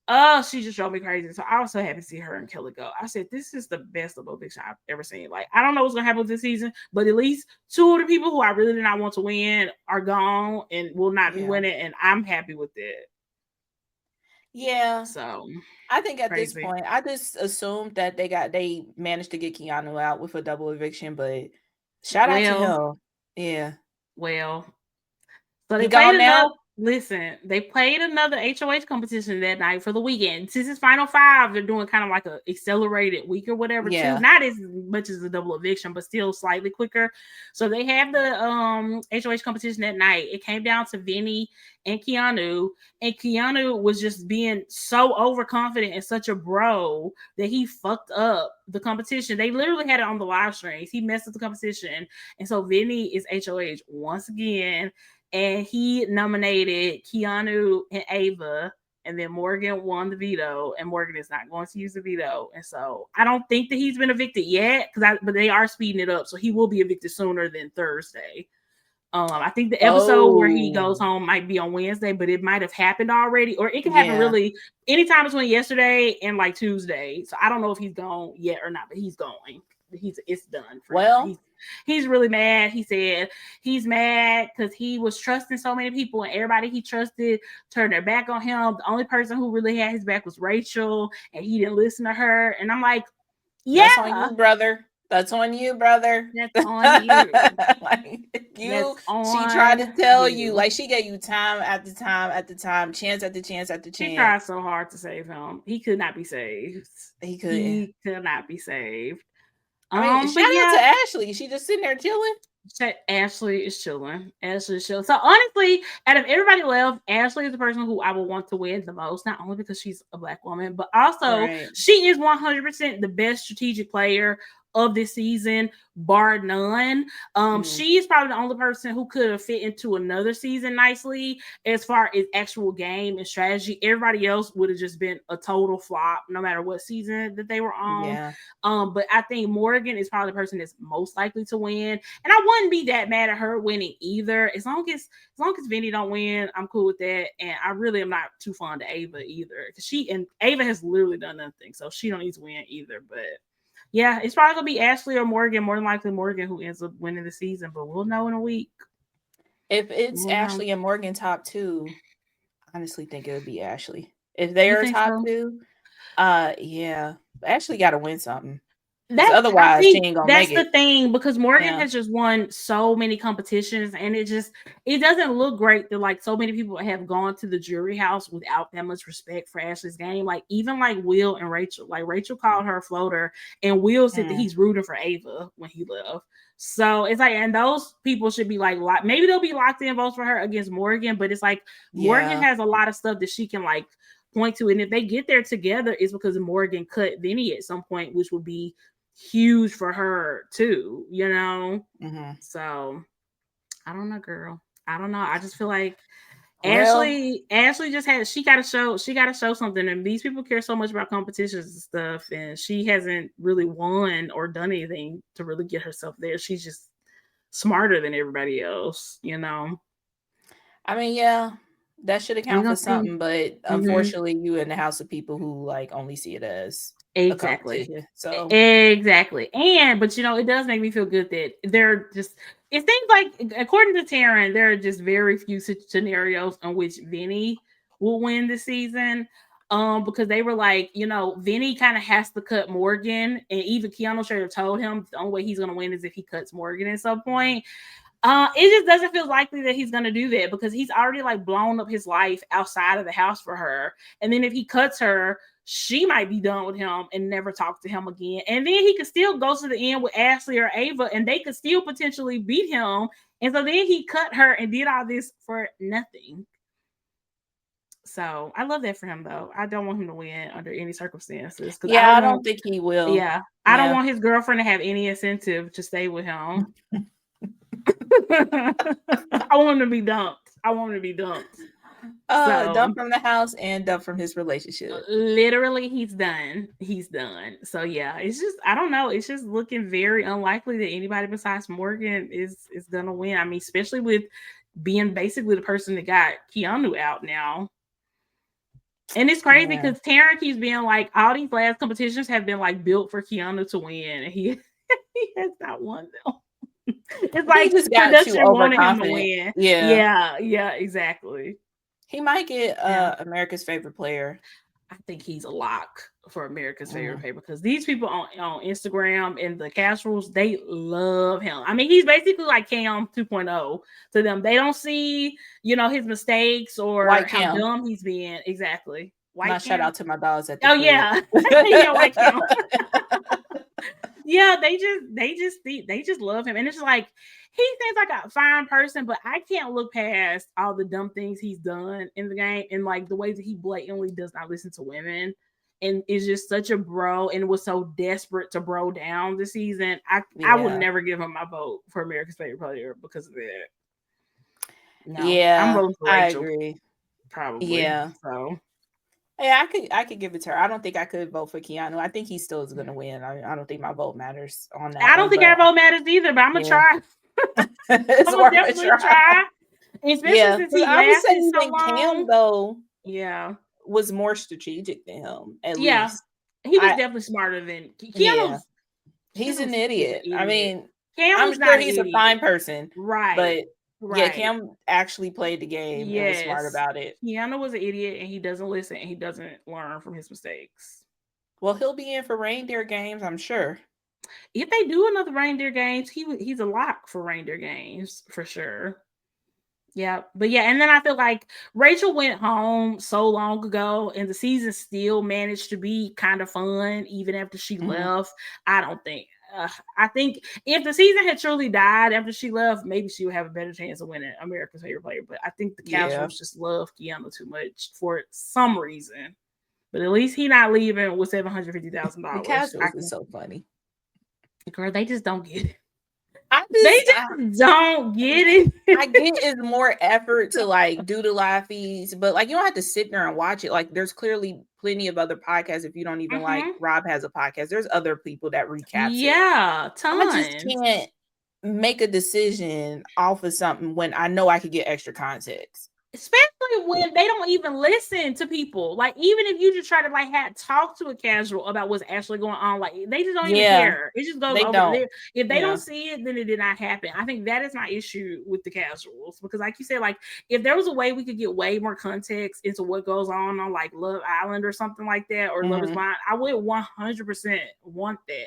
Oh, she just drove me crazy. So I was so happy to see her and Kelly go. I said, this is the best of fiction I've ever seen. Like, I don't know what's gonna happen this season, but at least 2 of the people who I really did not want to win are gone and will not be winning, and I'm happy with it. Yeah. So I think at this crazy. point, I just assumed that they managed to get Keanu out with a double eviction, but shout out to Well, him. Yeah. well, so He they played gone another. now? Listen, they played another HOH competition that night for the weekend. Since it's Final Five, they're doing kind of like a accelerated week or whatever too. Yeah. Not as much as a double eviction, but still slightly quicker. So they have the HOH competition that night. It came down to Vinny and Keanu was just being so overconfident and such a bro that he fucked up the competition. They literally had it on the live streams. He messed up the competition, and so Vinny is HOH once again, and he nominated Keanu and Ava, and then Morgan won the veto, and Morgan is not going to use the veto, and so I don't think that he's been evicted yet, but they are speeding it up, so he will be evicted sooner than Thursday. I think the episode where he goes Oh. home might be on Wednesday, but it might have happened already, or it can happen Yeah. really anytime between yesterday and like Tuesday. So I don't know if he's gone yet or not, but he's going. It's done for him. Well, He's really mad. He said he's mad because he was trusting so many people, and everybody he trusted turned their back on him. The only person who really had his back was Rachel, and he didn't listen to her. And I'm like, that's on yeah, you, brother. That's on you, brother. that's on you. Like That's she tried to on tell you, you. like she gave you time after time after time, chance after chance after She tried chance. so hard to save him. He could not be saved. He couldn't. He could not be saved. I mean, shout But out yeah, to Ashley. She just sitting there chilling. Ashley is chilling. Ashley is chilling. So honestly, out of everybody left, Ashley is the person who I would want to win the most. Not only because she's a black woman, but also Right. she is 100% the best strategic player of this season, bar none. She is probably the only person who could have fit into another season nicely as far as actual game and strategy. Everybody else would have just been a total flop, no matter what season that they were on. Yeah. But I think Morgan is probably the person that's most likely to win, and I wouldn't be that mad at her winning either. As long as Vinny don't win, I'm cool with that. And I really am not too fond of Ava either, because Ava has literally done nothing, so she don't need to win either. But yeah, it's probably gonna be Ashley or Morgan. More than likely Morgan who ends up winning the season, but we'll know in a week. If it's We'll know. Ashley and Morgan top two, I honestly think it would be Ashley. If You they're think top so? two, yeah. Ashley gotta win something. Because I otherwise, she think ain't gonna make that's the it. thing, because Morgan Yeah. has just won so many competitions, and it doesn't look great that like so many people have gone to the jury house without that much respect for Ashley's game. Like even like Will and Rachel, like Rachel called her a floater, and Will said that he's rooting for Ava when he left. So it's like, and those people should be like maybe they'll be locked in votes for her against Morgan, but it's like Morgan has a lot of stuff that she can like point to, and if they get there together, it's because Morgan cut Vinny at some point, which would be huge for her too, you know. So I don't know, girl. I don't know. I just feel like Ashley just had she got to show something, and these people care so much about competitions and stuff, and she hasn't really won or done anything to really get herself there. She's just smarter than everybody else, you know. I mean, yeah, that should We account for gonna see. something, but unfortunately, you in the house of people who like only see it as a Exactly. competition. So Exactly. And but you know, it does make me feel good that they're just it seems like according to Taryn, there are just very few scenarios in which Vinny will win the season. Because they were like, you know, Vinny kind of has to cut Morgan, and even Keanu should have told him the only way he's gonna win is if he cuts Morgan at some point. It just doesn't feel likely that he's gonna do that because he's already like blown up his life outside of the house for her. And then if he cuts her, she might be done with him and never talk to him again. And then he could still go to the end with Ashley or Ava, and they could still potentially beat him. And so then he cut her and did all this for nothing. So I love that for him, though. I don't want him to win under any circumstances because yeah, I don't think he will. yeah, I don't want his girlfriend to have any incentive to stay with him. I want him to be dumped. Dumped from the house and dumped from his relationship. Literally, he's done. So yeah, it's just I don't know. It's just looking very unlikely that anybody besides Morgan is gonna win. I mean, especially with being basically the person that got Keanu out now. And it's crazy because Taryn keeps being like, all these last competitions have been like built for Keanu to win, and he has not won them. It's like he just got too overconfident. Yeah, exactly. He might get America's favorite player. I think he's a lock for America's favorite player because these people on Instagram and the casuals, they love him. I mean, he's basically like Cam 2.0 to them. They don't see, you know, his mistakes or how dumb he's being. Exactly. Shout out to my dogs at the crib. Yeah. Yeah, White Cam. Yeah, they just love him. And it's just like he seems like a fine person, but I can't look past all the dumb things he's done in the game and like the ways that he blatantly does not listen to women and is just such a bro and was so desperate to bro down this season. I would never give him my vote for America's favorite player because of that. No, yeah, I'm voting for Rachel. I agree. Probably. Yeah. So yeah, I could give it to her. I don't think I could vote for Keanu. I think he still is going to win. I don't think my vote matters on that. I don't think our vote matters either, but I'm gonna try. I'm gonna definitely try. Especially since he lasted so long. Cam though, yeah, was more strategic than him. At least he was definitely smarter than Keanu. He's an idiot. I mean, I'm sure he's a fine person, right? But yeah, Cam actually played the game and was smart about it. Keanu was an idiot, and he doesn't listen, and he doesn't learn from his mistakes. Well, he'll be in for reindeer games, I'm sure. If they do another reindeer games, he's a lock for reindeer games for sure. Yeah, but yeah, and then I feel like Rachel went home so long ago, and the season still managed to be kind of fun even after she left. I don't think. I think if the season had truly died after she left, maybe she would have a better chance of winning America's favorite player. But I think the casuals just love Keanu too much for some reason. But at least he not leaving with $750,000. The casuals is so funny. Girl, they just don't get it. They just don't get it. I get it's more effort to like do the live feeds, but like you don't have to sit there and watch it. Like there's clearly plenty of other podcasts. If you don't even like Rob has a podcast, there's other people that recaps it. Yeah, tons. I just can't make a decision off of something when I know I could get extra context. Especially when they don't even listen to people. Like, even if you just try to like talk to a casual about what's actually going on, like they just don't even care. It just goes over there. If they don't see it, then it did not happen. I think that is my issue with the casuals because, like you said, like if there was a way we could get way more context into what goes on like Love Island or something like that, or Love Is Blind, I would 100% want that.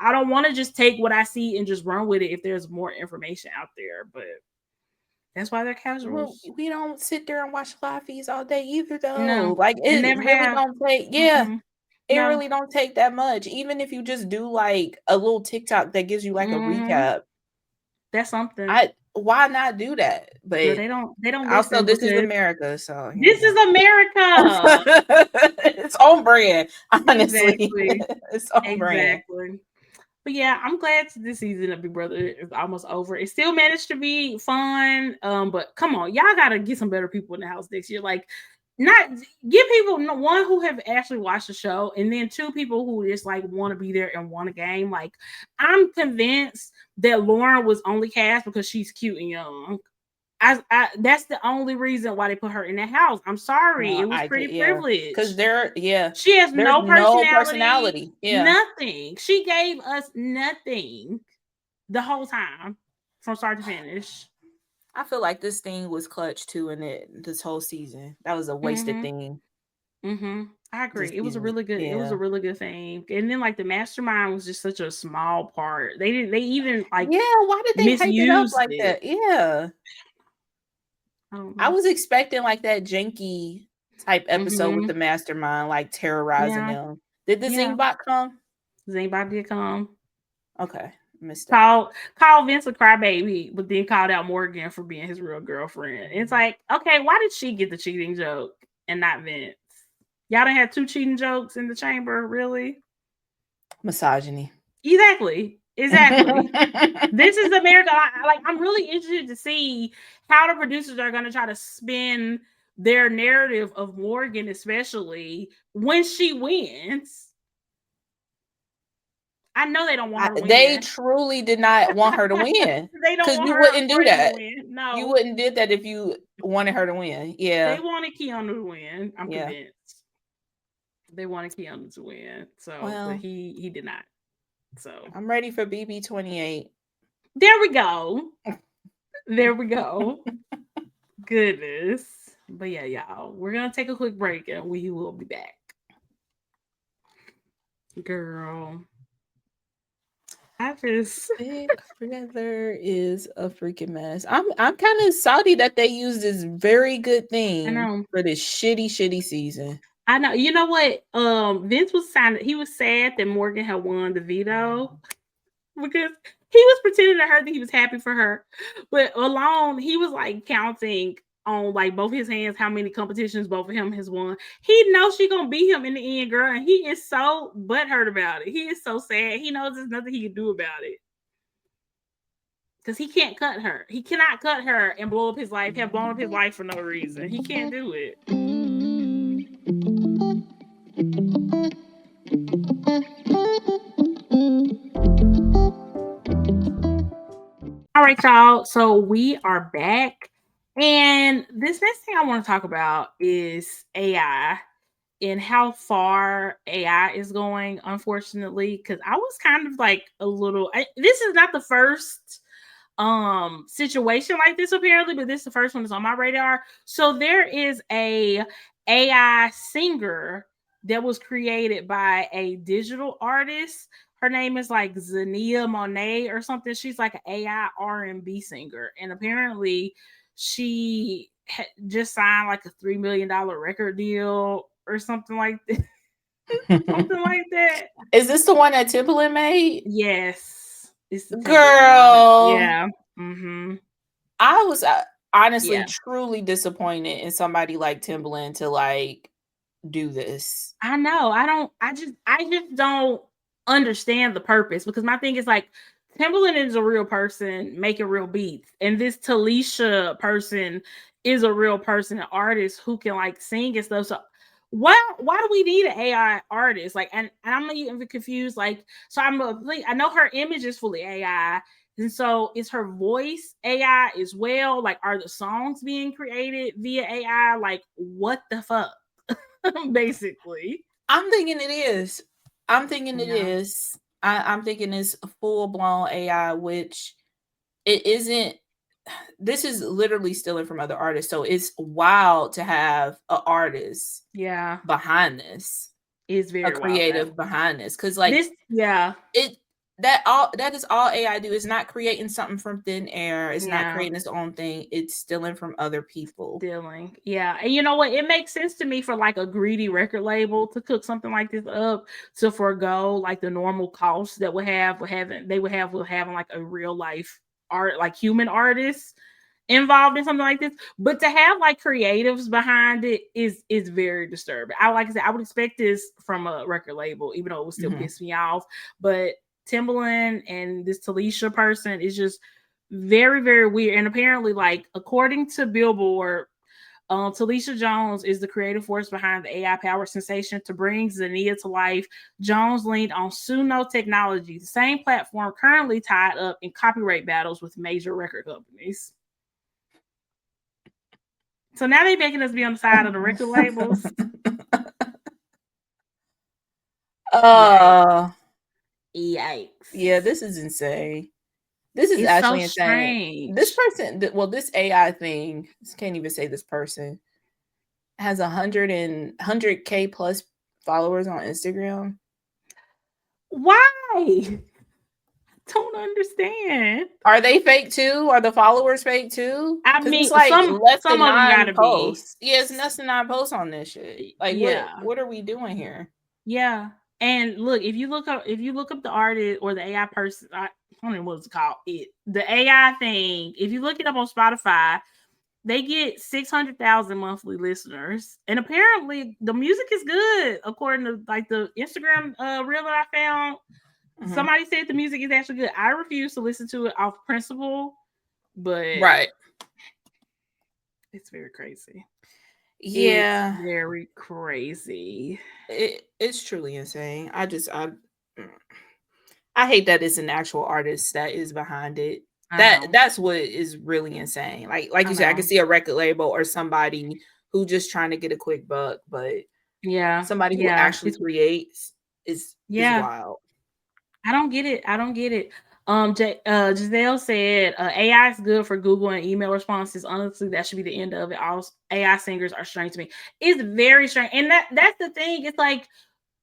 I don't want to just take what I see and just run with it if there's more information out there. But that's why they're Well, casuals. we don't sit there and watch live feeds all day either, No, though. Like, and it never really have. don't take, yeah, it No. really don't take that much. Even if you just do like a little TikTok that gives you like a recap, That's something. why not do that? No, But they don't. They don't also, listen this is because America, so here this we is go. America. It's on brand, honestly. Exactly. It's on brand. Exactly. But yeah, I'm glad this season of Big Brother is almost over. It still managed to be fun. But come on, y'all gotta get some better people in the house next year. Like, not give people one who have actually watched the show, and then two people who just like want to be there and want a game. Like, I'm convinced that Lauren was only cast because she's cute and young. That's the only reason why they put her in that house. I'm sorry, No, it was I get, pretty yeah, because privileged. yeah, She has there's no no personality, personality. Yeah, nothing. She gave us nothing the whole time from start to finish. I feel like this thing was clutch too in this whole season. That was a wasted thing. I This agree. It was a season, really good. It was a yeah, really good thing. And then like the mastermind was just such a small part. They didn't. They even like yeah. Why did they hype it up misused like it. that? Yeah, I don't I know. was expecting like that janky type episode with Mm-hmm. the mastermind, like terrorizing Yeah. them. Did the Yeah. Zingbot come? Does anybody come? Okay, missed that. Call Vince a crybaby, but then called out Morgan for being his real girlfriend. It's like, okay, why did she get the cheating joke and not Vince? Y'all done had two cheating jokes in the chamber, really? Misogyny. Exactly. Exactly. This is America. I'm really interested to see how the producers are going to try to spin their narrative of Morgan, especially when she wins. I know they don't want her to They win. truly did not want her to win They don't because want you her wouldn't do friend to that. win. You No, wouldn't did that if you wanted her to win. they Yeah, wanted Keanu to win. I'm yeah. convinced they wanted Keanu to win. So, but Well, he did not. So I'm ready for BB 28. there we go. There we go. Goodness. But yeah, y'all, we're gonna take a quick break and we will be back. Girl, I just Big Brother is a freaking mess. I'm kind of salty that they used this very good I thing know. for this shitty season. I know. You know what? Vince was he was sad that Morgan had won the veto because he was pretending to her that he was happy for her, but alone he was like counting on like both his hands how many competitions both of him has won. He knows she gonna beat him in the end, girl, and he is so butthurt about it. He is so sad. He knows there's nothing he can do about it because he can't cut her. He cannot cut her and blow up his life. Have blown up his life for no reason. He can't do it. All right, y'all. So we are back. And this next thing I want to talk about is AI and how far AI is going, unfortunately. Because I was kind of like this is not the first situation like this apparently, but this is the first one that's on my radar. So there is a AI singer that was created by a digital artist. Her name is like Zania Monet or something. She's like an AI R&B singer, and apparently she just signed like a $3 million record deal or something like that. Something like that. Is this the one that Timbaland made? Yes, it's the Timberland one. Girl, Yeah. Mm-hmm. I was honestly Yeah. truly disappointed in somebody like Timbaland to like do this. I know. I just don't understand the purpose because my thing is like Timberland is a real person making real beats, and this Talisha person is a real person, an artist who can like sing and stuff. So why do we need an AI artist? Like, and I'm even confused. Like, so I know her image is fully AI. And so is her voice AI as well? Like, are the songs being created via AI? Like, what the fuck? Basically. I'm thinking it is. I'm thinking it Yeah. is. I'm thinking it's full blown AI, which it isn't. This is literally stealing from other artists. So it's wild to have an artist Yeah. behind this, It's a very wild. creative behind this. Cause like This, yeah. it that is all AI do. It's not creating something from thin air. It's not Yeah. creating its own thing. It's stealing from other people. Dealing. Yeah. And you know what? It makes sense to me for like a greedy record label to cook something like this up to forego like the normal costs that would have with having like a real life art, like human artists involved in something like this. But to have like creatives behind it is very disturbing. I like I said, I would expect this from a record label, even though it would still Mhm. piss me off. But Timbaland and this Talisha person is just very, very weird. And apparently, like according to Billboard, Talisha Jones is the creative force behind the AI powered sensation to bring Zania to life. Jones leaned on Suno Technology, the same platform currently tied up in copyright battles with major record companies. So now they're making us be on the side of the record labels. Yikes. uh Yikes. yeah, this is insane. This is It's so actually insane. This strange. person, well, this AI thing, can't even say this person has 100K plus followers on Instagram. Why? Don't understand. Are they fake too? Are the followers fake too? I Because it's mean, like less some than of them 9 gotta be. posts. Yeah, it's less than 9 posts on this shit. Like, Yeah. what are we doing here? Yeah. And look, if you look up the artist or the AI person, I don't know what it's called. The AI thing, if you look it up on Spotify, they get 600,000 monthly listeners. And apparently the music is good, according to like the Instagram reel that I found. Mhm. Somebody said the music is actually good. I refuse to listen to it off principle, but Right. it's very crazy. It's Yeah. very crazy. It's truly insane. I hate that it's an actual artist that is behind it. I know. That's what is really insane. Like I you said, I can know. see a record label or somebody who just trying to get a quick buck, but Yeah. somebody who Yeah. actually creates is Yeah. wild. I don't get it. I don't get it. Giselle said AI is good for Google and email responses. Honestly, that should be the end of it. All AI singers are strange to me. It's very strange, and that's the thing. It's like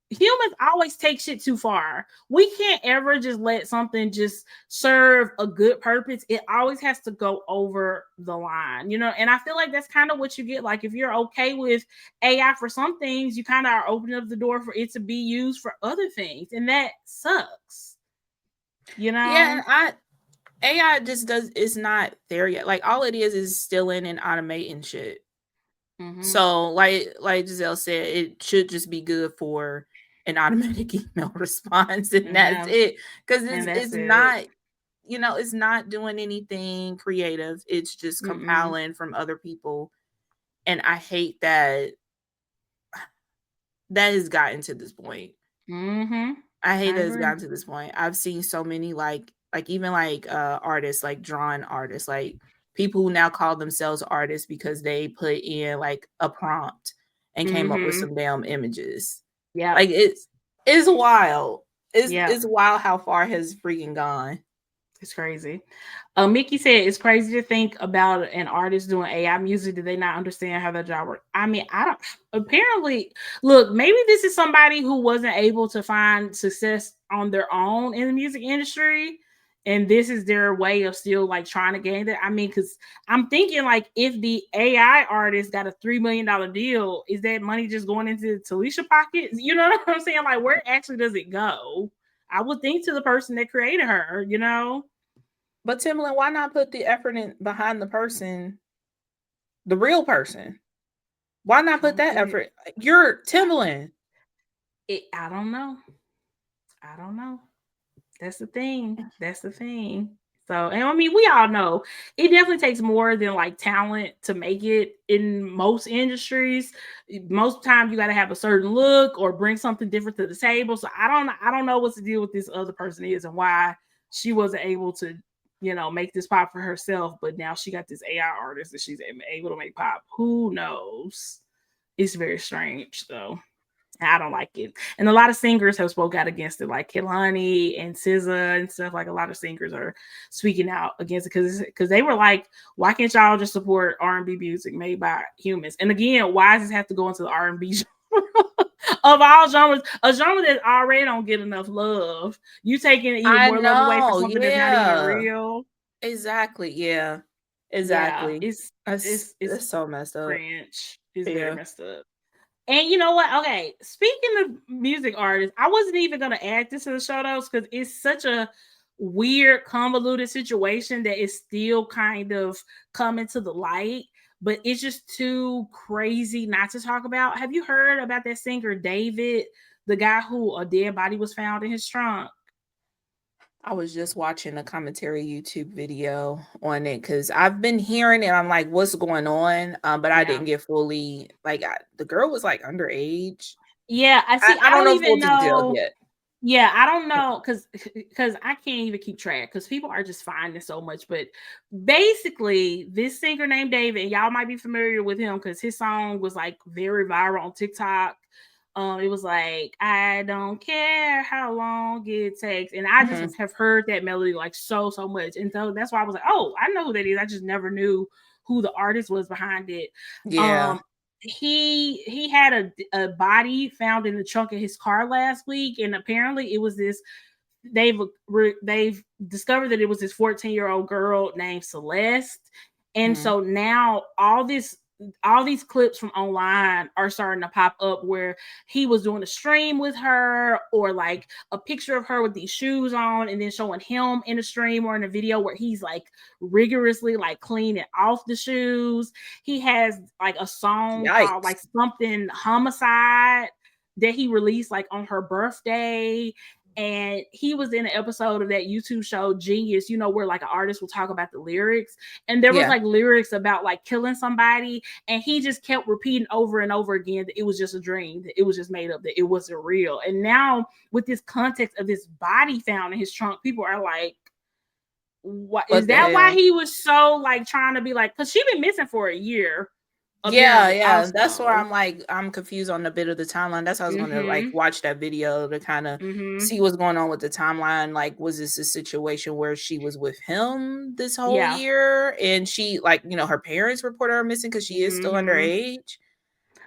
humans always take shit too far. We can't ever just let something just serve a good purpose. It always has to go over the line, you know. And I feel like that's kind of what you get. Like if you're okay with AI for some things, you kind of are opening up the door for it to be used for other things, and that sucks. You Yeah, know? and AI just does is not there yet. Like all it is stealing and automating shit. Mm-hmm. So like Giselle said, it should just be good for an automatic email response, and that's Yeah, it. Because and that's it's it. not, it's not doing anything creative. It's just Mm-mm. compiling from other people. And I hate that has gotten to this point. Mm-hmm. I hate I that it's agree. gotten to this point. I've seen so many like even like artists, like drawing artists, like people who now call themselves artists because they put in like a prompt and came up with Mm-hmm. some damn images. Yep. Like it's wild. Yep. It's wild how far has freaking gone. It's crazy. Mickey said it's crazy to think about an artist doing AI music. Do they not understand how their job works? I mean, I don't. Apparently, look, maybe this is somebody who wasn't able to find success on their own in the music industry, and this is their way of still like trying to gain that. I mean, because I'm thinking like if the AI artist got a $3 million deal, is that money just going into Talisha pockets? You know what I'm saying? Like, where actually does it go? I would think to the person that created her, you know. But Timbaland, why not put the effort in behind the person, the real person? Why not I put don't that get it. effort? You're Timbaland. I don't know. I don't know. That's the thing. That's the thing. So, and I mean, we all know it definitely takes more than like talent to make it in most industries. Most time you got to have a certain look or bring something different to the table. So I don't know what the deal with this other person is and why she wasn't able to, make this pop for herself. But now she got this AI artist that she's able to make pop. Who knows? It's very strange though. I don't like it. And a lot of singers have spoke out against it, like Kehlani and SZA and stuff. Like a lot of singers are speaking out against it because they were like, why can't y'all just support R&B music made by humans? And again, why does this have to go into the R&B genre? Of all genres, a genre that already don't get enough love. You taking even I more love away from know, something that's not even yeah. real. Exactly, yeah. Yeah, Exactly. it's That's it's it's that's so messed up. cringe. It's very Yeah. messed up. And you know what? Okay, speaking of music artists, I wasn't even gonna add this to the show notes because it's such a weird, convoluted situation that is still kind of coming to the light, but it's just too crazy not to talk about. Have you heard about that singer David, the guy who a dead body was found in his trunk? I was just watching a commentary YouTube video on it because I've been hearing it. I'm like, what's going on? But I Yeah. didn't get fully like the girl was like underage. Yeah, I see. I I don't don't know even full details know. yet. Yeah, I don't know because I can't even keep track because people are just finding so much. But basically, this singer named David, and y'all might be familiar with him because his song was like very viral on TikTok. It was like I don't care how long it takes, and I just Mhm. have heard that melody like so much, and so that's why I was like, oh, I know who that is. I just never knew who the artist was behind it. Yeah. Um, he had a body found in the trunk of his car last week, and apparently it was this. They've discovered that it was this 14-year-old girl named Celeste, and Mhm. so now all these clips from online are starting to pop up where he was doing a stream with her or like a picture of her with these shoes on and then showing him in a stream or in a video where he's like rigorously like cleaning off the shoes. He has like a song called Yikes. like something homicide that he released like on her birthday, and he was in an episode of that YouTube show Genius, you know, where like an artist will talk about the lyrics, and there was Yeah. like lyrics about like killing somebody, and he just kept repeating over and over again that it was just a dream, that it was just made up, that it wasn't real. And now with this context of this body found in his trunk, people are like, what is What the that why hell? he was so like trying to be like, because she been missing for a year Yeah, apparently yeah. That's where also. I'm like, I'm confused on a bit of the timeline. That's why I was gonna like Mm-hmm. watch that video to kind of Mm-hmm. see what's going on with the timeline. Like, was this a situation where she was with him this whole Yeah. year and she like, her parents reported her missing because she is still Mm-hmm. underage?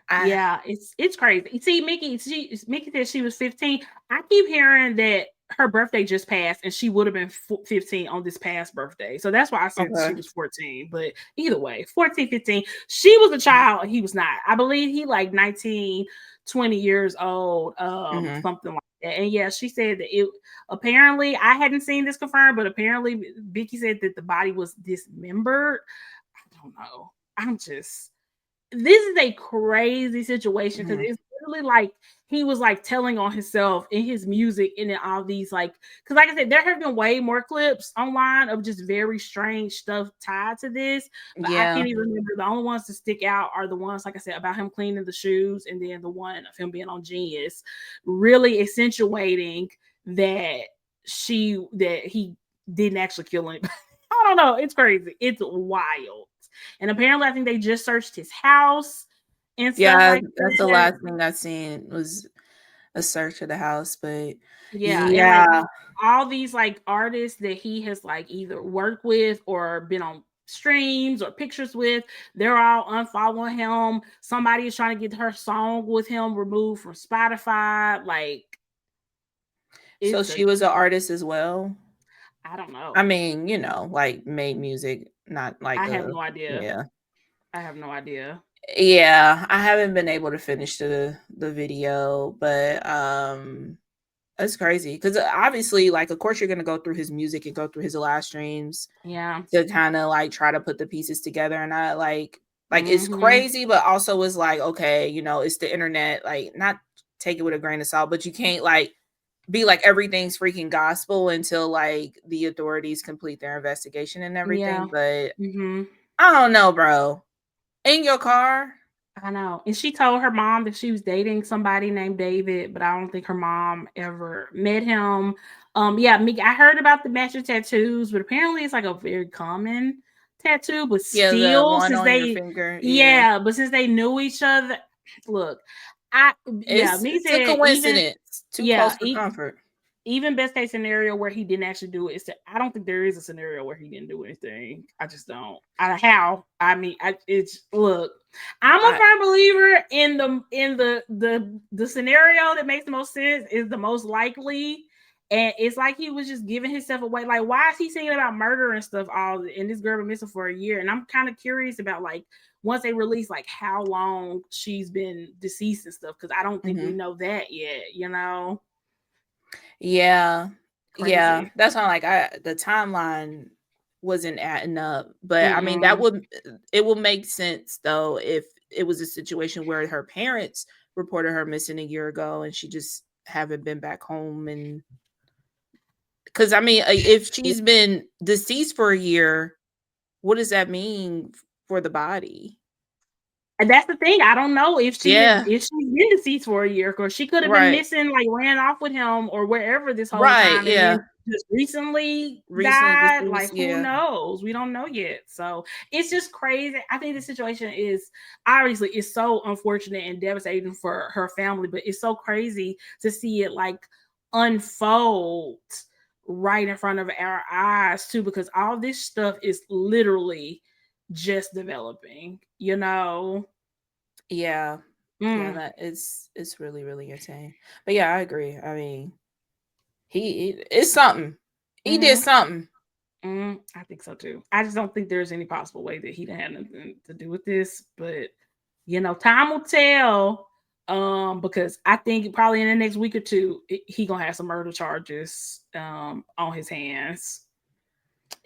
I Yeah, it's crazy. See, Mickey said she was 15. I keep hearing that her birthday just passed and she would have been 15 on this past birthday. So that's why I said she okay. was 14. But either way, 14, 15, she was a child. He was not. I believe he like 19, 20 years old, Mm-hmm. something like that. And yeah, she said that it apparently, I hadn't seen this confirmed, but apparently Vicky said that the body was dismembered. I don't know. I'm just this is a crazy situation because Mm-hmm. it's literally like he was like telling on himself in his music and in all these like because like I said, there have been way more clips online of just very strange stuff tied to this, but I Yeah. can't even remember. The only ones to stick out are the ones like I said about him cleaning the shoes, and then the one of him being on Genius, really accentuating that he didn't actually kill him. I don't know. It's crazy. It's wild. And apparently, I think they just searched his house and stuff Yeah, like that's the that. last thing I seen was a search of the house, but Yeah, and like yeah. all these like artists that he has like either worked with or been on streams or pictures with, they're all unfollowing him. Somebody is trying to get her song with him removed from Spotify. Like So it's a she was an artist as well? I don't I know. mean, like made music, not like I have a no idea. yeah. I have no idea. Yeah, I haven't been able to finish the video, but it's crazy because obviously, like, of course, you're gonna go through his music and go through his live streams Yeah. to kind of like try to put the pieces together, and I like it's Mm-hmm. crazy, but also it's like okay, it's the internet, like not take it with a grain of salt, but you can't like be like everything's freaking gospel until like the authorities complete their investigation and Yeah. everything. But Mm-hmm. I don't know, bro. In your car? I know. And she told her mom that she was dating somebody named David, but I don't think her mom ever met him. Yeah, me, I heard about the matching tattoos, but apparently it's like a very common tattoo, but Yeah, the still, one on your finger. Yeah. yeah, but since they knew each other, look, yeah, me It's a said even, coincidence. Too close yeah, for comfort. even best case scenario where he didn't actually do it, I don't think there is a scenario where he didn't do anything. I just don't. It's look. I'm a firm believer in the scenario that makes the most sense is the most likely. And it's like he was just giving himself away. Like, why is he singing about murder and stuff? And this girl been missing for a year. And I'm kind of curious about like once they release like how long she's been deceased and stuff, because I don't think we know that yet. You know. Yeah. Crazy. Yeah. That's not like the timeline wasn't adding up. But I mean it will make sense though if it was a situation where her parents reported her missing a year ago and she just haven't been back home. And because I mean if she's been deceased for a year, what does that mean for the body? And that's the thing. I don't know if she's been deceased for a year, because she could have been missing, like ran off with him or wherever this whole time, and then just recently died. Deceased, like who knows? We don't know yet. So it's just crazy. I think the situation is obviously it's so unfortunate and devastating for her family, but it's so crazy to see it like unfold right in front of our eyes too, because all this stuff is literally just developing, you know. Yeah. That it's really, really insane. But yeah, I agree. I mean, it's something. He did something. I think so too. I just don't think there's any possible way that he didn't have nothing to do with this, but you know, time will tell. Because I think probably in the next week or two, he gonna have some murder charges on his hands.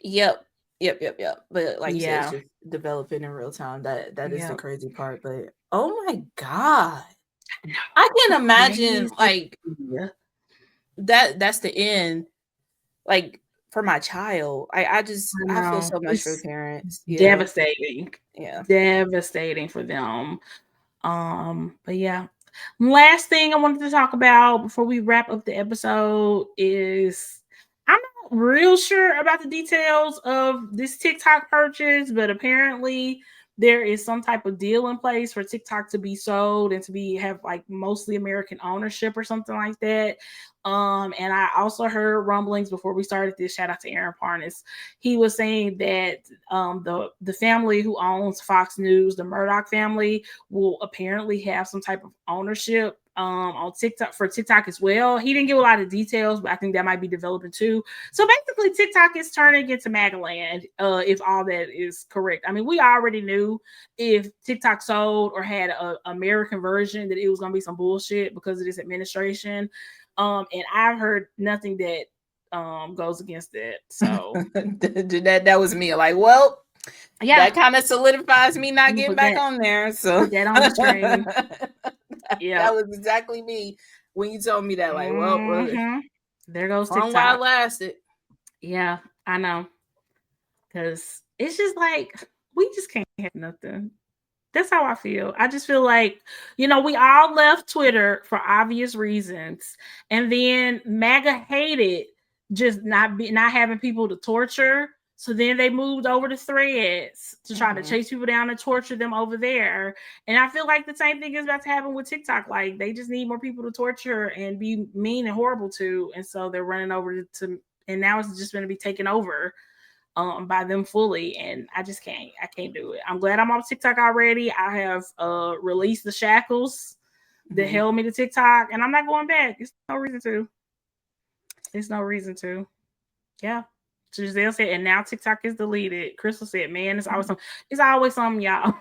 Yep. But like you said, it's just developing in real time. That is the crazy part. But oh my God. I can't imagine like that's the end. Like for my child. I feel so much for parents. Devastating. Devastating for them. But yeah. Last thing I wanted to talk about before we wrap up the episode is I'm not real sure about the details of this TikTok purchase, but apparently there is some type of deal in place for TikTok to be sold and to have like mostly American ownership or something like that. And I also heard rumblings before we started this. Shout out to Aaron Parnas. He was saying that the family who owns Fox News, the Murdoch family, will apparently have some type of ownership on TikTok for TikTok as well. He didn't give a lot of details, but I think that might be developing too. So basically, TikTok is turning into MAGA land, if all that is correct. I mean, we already knew if TikTok sold or had an American version that it was going to be some bullshit because of this administration. And I've heard nothing that goes against that. So that was me. Like, well, that kind of solidifies me not getting back on there. So put that on the screen. That was exactly me when you told me that. Like, well, there goes TikTok. While it lasted. Yeah, I know. Because it's just like we just can't have nothing. That's how I feel. I just feel like, you know, we all left Twitter for obvious reasons. And then MAGA hated just not having people to torture. So then they moved over to Threads to try to chase people down and torture them over there. And I feel like the same thing is about to happen with TikTok. Like they just need more people to torture and be mean and horrible to. And so they're running over to, and now it's just going to be taken over by them fully, and I can't do it. I'm glad I'm on TikTok already. I have released the shackles that held me to TikTok, and I'm not going back. It's no reason to. Yeah. Giselle said, and now TikTok is deleted. Crystal said, man, it's always something, y'all.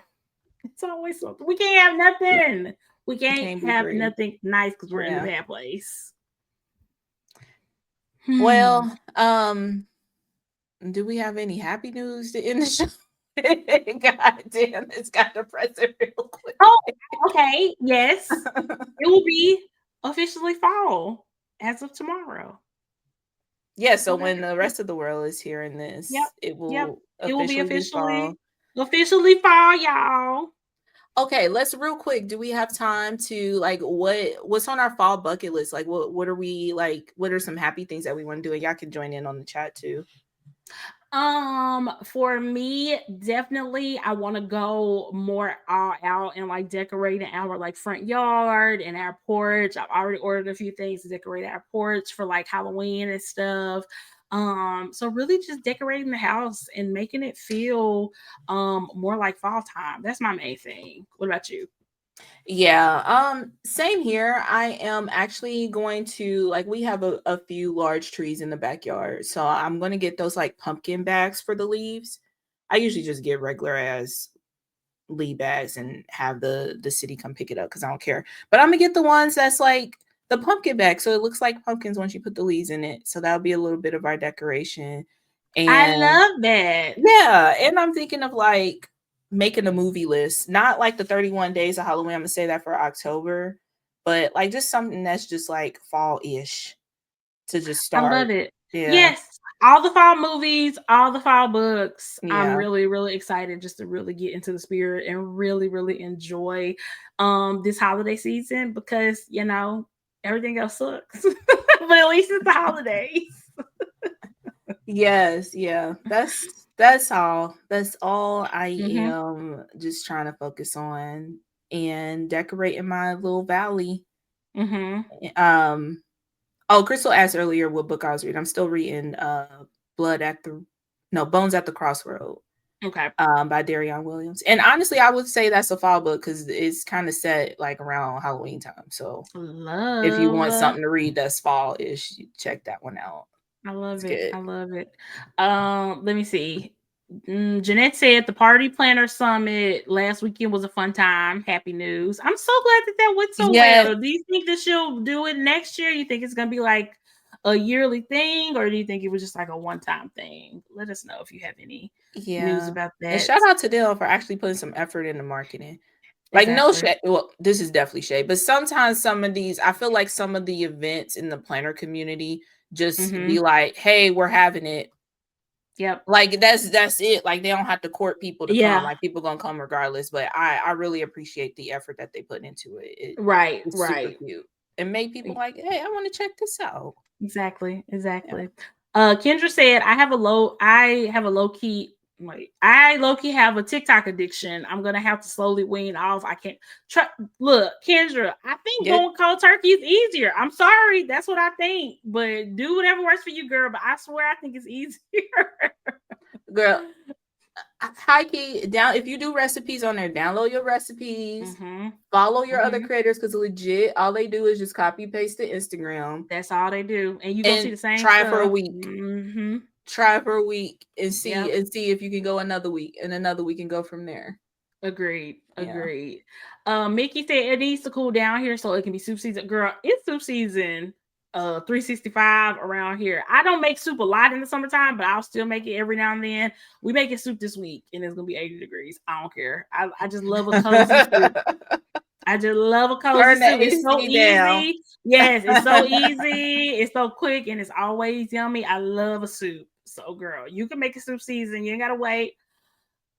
It's always something. We can't have nothing. We can't have nothing nice because we're in a bad place. Well, do we have any happy news to end the show? God damn, it's got depressing real quick. Oh, okay. Yes. It will be officially fall as of tomorrow. Yeah, so when the rest of the world is hearing this, it will be officially fall, y'all. Okay, let's real quick. Do we have time to like what's on our fall bucket list? Like what are we like? What are some happy things that we want to do? And y'all can join in on the chat too. For me, definitely I want to go more all out and like decorating our like front yard and our porch. I've already ordered a few things to decorate our porch for like Halloween and stuff. So really just decorating the house and making it feel more like fall time. That's my main thing. What about you? Yeah, same here. I am actually going to like we have a few large trees in the backyard. So I'm gonna get those like pumpkin bags for the leaves. I usually just get regular as lead bags and have the city come pick it up because I don't care. But I'm gonna get the ones that's like the pumpkin bag, so it looks like pumpkins once you put the leaves in it. So that'll be a little bit of our decoration. I And love that. yeah, and I'm thinking of like making a movie list, not like the 31 days of Halloween. I'm gonna say that for October, but like just something that's just like fall-ish to just I love start. it. Yeah, Yes, all the fall movies, all the fall books. I'm yeah. really, really excited just to really get into the spirit and really, really enjoy this holiday season because everything else sucks. But at least it's the holidays. Yes, yeah. That's all. That's all I Hmm. am just trying to focus on and decorating my little valley. Hmm. Um oh, Crystal asked earlier what book I was reading. I'm still reading Blood at the no, Bones at the Crossroad Okay. by Darion Williams. And honestly, I would say that's a fall book cuz it's kind of set like around Halloween time. So, if you want Love. something to read that's fall-ish, you check that one out. I It's love it. good. I love it. Let me see. Jeanette said the party planner summit last weekend was a fun time. Happy news. I'm so glad that that went so Yeah, well. Do you think that she'll do it next year? You think it's gonna be like a yearly thing, or do you think it was just like a one-time thing? Let us know if you have any news yeah. about And that. shout out to them for actually putting some effort into marketing. Like no Exactly. shade. Well, this is definitely shade, but sometimes some of these, I feel like some of the events in the planner community just Mm-hmm. be like, "Hey, we're having it." Yep. Like that's it. Like they don't have to court people to come. Yeah. Like people gonna come regardless. But I really appreciate the effort that they put into it. Right. It's super Right. cute and make people like, "Hey, I want to check this out." Exactly, Yeah. exactly. Kendra said, I have a low key, wait, I low key have a TikTok addiction. I'm gonna have to slowly wean off. I can't try. Look, Kendra, I think Yeah, going cold turkey is easier. I'm sorry, that's what I think, but do whatever works for you, girl. But I swear, I think it's easier. girl. High key down if you do recipes on there, download your recipes, Hmm. follow your other Hmm. creators because legit all they do is just copy paste to Instagram That's all they do, and you gonna see and the same try for a stuff. week. Hmm. Try for a week Yep. and see if you can go another week and another week and go from there. Agreed. Yeah. Agreed. Mickey said it needs to cool down here so it can be soup season. Girl, it's soup season 365 around here. I don't make soup a lot in the summertime, but I'll still make it every now and then. We making soup this week and it's gonna be 80 degrees. I don't care. I just love a cozy soup. I just love a cozy Turn the soup. It's so AC down. easy. Yes, it's so easy. It's so quick and it's always yummy. I love a soup. So girl, you can make a soup season. You ain't gotta wait.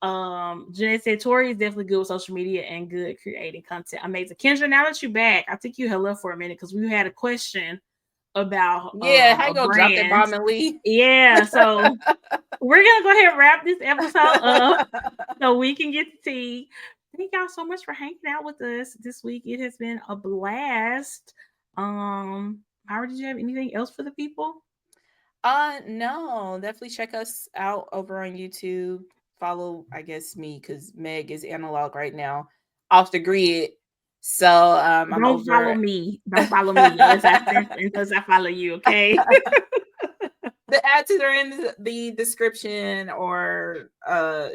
Jeanette said Tori is definitely good with social media and good creating content. Amazing. Kendra, now that you're back, I think you held up for a minute because we had a question about Yeah, how a you gonna drop that brand. bomb and leave? Yeah, so we're gonna go ahead and wrap this episode up so we can get to tea. Thank y'all so much for hanging out with us this week. It has been a blast. Myra, did you have anything else for the people? No, definitely check us out over on YouTube. Follow, I guess, me because Meg is analog right now, off the grid. So I'm Don't follow over. me. Don't follow me unless I follow you, okay? The ads are in the description or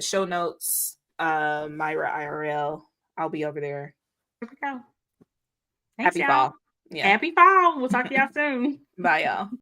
show notes. Myra IRL. I'll be over there. Here we go. Thanks, Happy y'all. fall. Yeah. Happy fall. We'll talk to y'all soon. Bye, y'all.